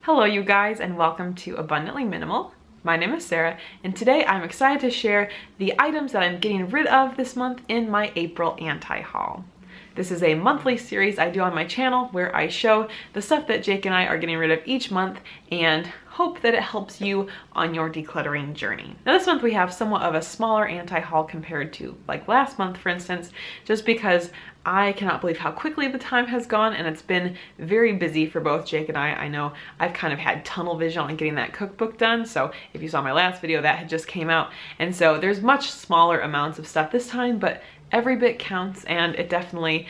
Hello you guys, and welcome to Abundantly Minimal. My name is Sarah, and today I'm excited to share the items that I'm getting rid of this month in my April anti-haul. This is a monthly series I do on my channel where I show the stuff that Jake and I are getting rid of each month and hope that it helps you on your decluttering journey. Now this month we have somewhat of a smaller anti-haul compared to like last month, for instance, just because I cannot believe how quickly the time has gone and it's been very busy for both Jake and I. I know I've kind of had tunnel vision on getting that cookbook done, so if you saw my last video, that had just came out. And so there's much smaller amounts of stuff this time, but every bit counts, and it definitely,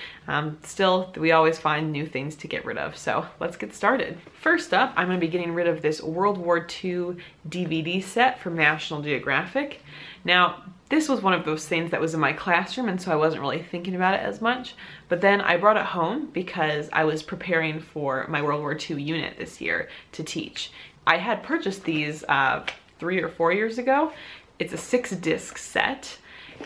still, we always find new things to get rid of. So let's get started. First up, I'm gonna be getting rid of this World War II DVD set from National Geographic. Now, this was one of those things that was in my classroom, and so I wasn't really thinking about it as much. But then I brought it home because I was preparing for my World War II unit this year to teach. I had purchased these 3 or 4 years ago. It's a 6-disc set.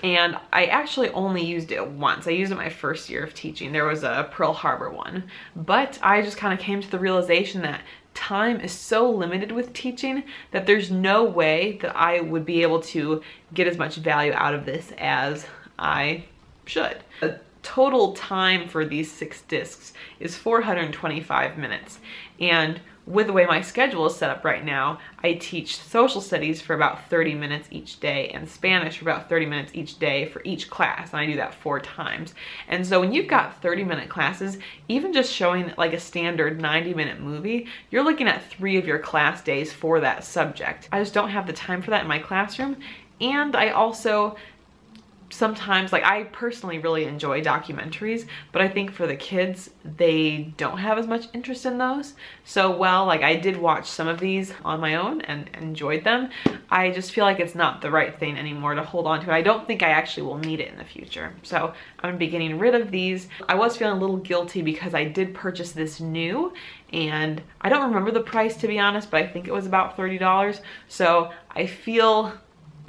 And I actually only used it once. I used it my first year of teaching. There was a Pearl Harbor one. But I just kind of came to the realization that time is so limited with teaching that there's no way that I would be able to get as much value out of this as I should. The total time for these 6 discs is 425 minutes. And with the way my schedule is set up right now, I teach social studies for about 30 minutes each day and Spanish for about 30 minutes each day for each class, and I do that 4 times. And so when you've got 30-minute classes, even just showing like a standard 90-minute movie, you're looking at 3 of your class days for that subject. I just don't have the time for that in my classroom, and I also sometimes, like, I personally really enjoy documentaries, but I think for the kids, they don't have as much interest in those. So while like I did watch some of these on my own and enjoyed them, I just feel like it's not the right thing anymore to hold on to. I don't think I actually will need it in the future. So I'm gonna be getting rid of these. I was feeling a little guilty because I did purchase this new, and I don't remember the price, to be honest, but I think it was about $30. So I feel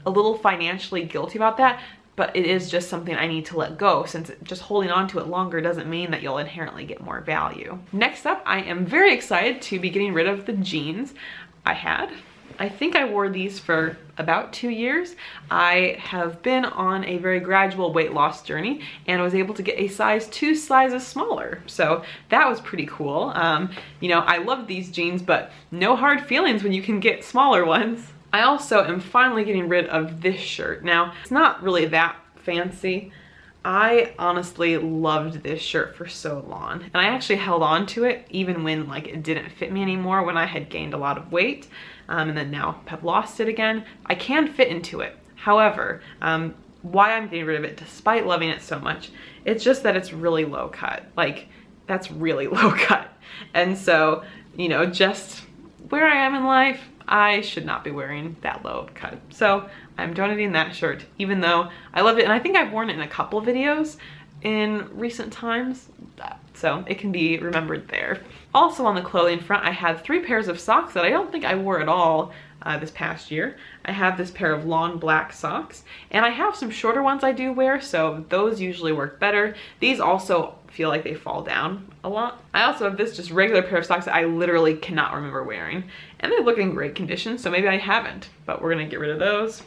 a little financially guilty about that. But it is just something I need to let go, since just holding on to it longer doesn't mean that you'll inherently get more value. Next up, I am very excited to be getting rid of the jeans I had. I think I wore these for about 2 years. I have been on a very gradual weight loss journey and was able to get a size 2 sizes smaller. So that was pretty cool. You know, I love these jeans, but no hard feelings when you can get smaller ones. I also am finally getting rid of this shirt. Now, it's not really that fancy. I honestly loved this shirt for so long, and I actually held on to it even when like it didn't fit me anymore, when I had gained a lot of weight, and then now have lost it again. I can fit into it. However, why I'm getting rid of it despite loving it so much, it's just that it's really low cut. Like, that's really low cut. And so, you know, just where I am in life, I should not be wearing that low cut. So I'm donating that shirt, even though I love it. And I think I've worn it in a couple videos in recent times, so it can be remembered there. Also on the clothing front, I had 3 pairs of socks that I don't think I wore at all this past year. I have this pair of long black socks, and I have some shorter ones I do wear, so those usually work better. These also feel like they fall down a lot. I also have this just regular pair of socks that I literally cannot remember wearing, and they look in great condition, so maybe I haven't, but we're gonna get rid of those.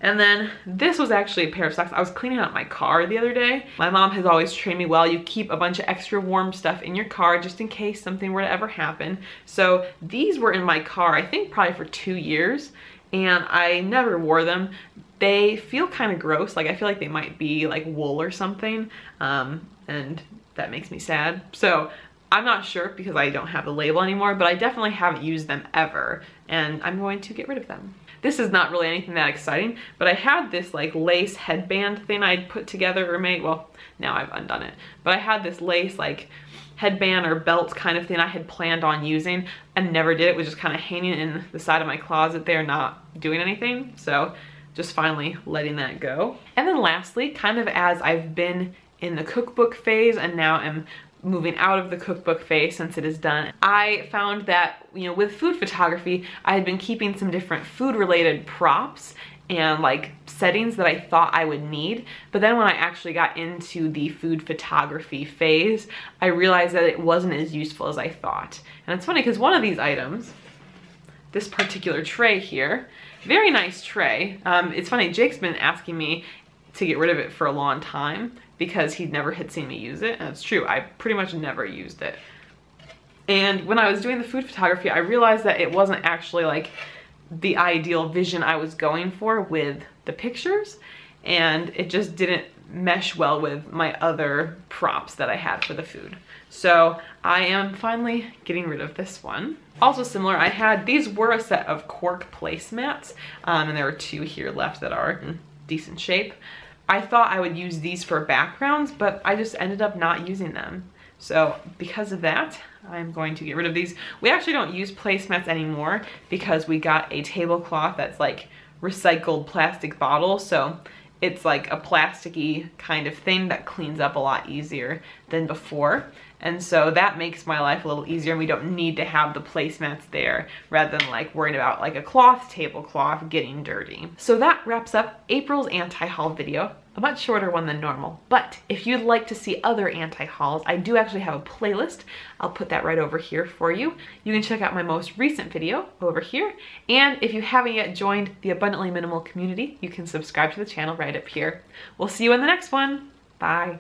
And then this was actually a pair of socks. I was cleaning out my car the other day. My mom has always trained me well. You keep a bunch of extra warm stuff in your car just in case something were to ever happen. So these were in my car, I think probably for 2 years, and I never wore them. They feel kind of gross. Like, I feel like they might be like wool or something, and that makes me sad. So I'm not sure because I don't have the label anymore, but I definitely haven't used them ever, and I'm going to get rid of them. This is not really anything that exciting, but I had this like lace headband thing I'd put together or made, well, now I've undone it, but I had this lace like headband or belt kind of thing I had planned on using and never did. It was just kind of hanging in the side of my closet there, not doing anything. So just finally letting that go. And then lastly, kind of as I've been in the cookbook phase and now am moving out of the cookbook phase since it is done, I found that, you know, with food photography, I had been keeping some different food related props and like settings that I thought I would need. But then when I actually got into the food photography phase, I realized that it wasn't as useful as I thought. And it's funny because one of these items, this particular tray here, very nice tray. It's funny, Jake's been asking me to get rid of it for a long time because he'd never had seen me use it. And it's true, I pretty much never used it. And when I was doing the food photography, I realized that it wasn't actually like the ideal vision I was going for with the pictures, and it just didn't mesh well with my other props that I had for the food. So I am finally getting rid of this one. Also similar, these were a set of cork placemats, and there are 2 here left that are in decent shape. I thought I would use these for backgrounds, but I just ended up not using them. So because of that, I'm going to get rid of these. We actually don't use placemats anymore because we got a tablecloth that's like recycled plastic bottle. So it's like a plasticky kind of thing that cleans up a lot easier than before. And so that makes my life a little easier, and we don't need to have the placemats there rather than like worrying about like a cloth tablecloth getting dirty. So that wraps up April's anti-haul video. A much shorter one than normal, but if you'd like to see other anti-hauls, I do actually have a playlist. I'll put that right over here for you. You can check out my most recent video over here, and if you haven't yet joined the Abundantly Minimal community, you can subscribe to the channel right up here. We'll see you in the next one. Bye.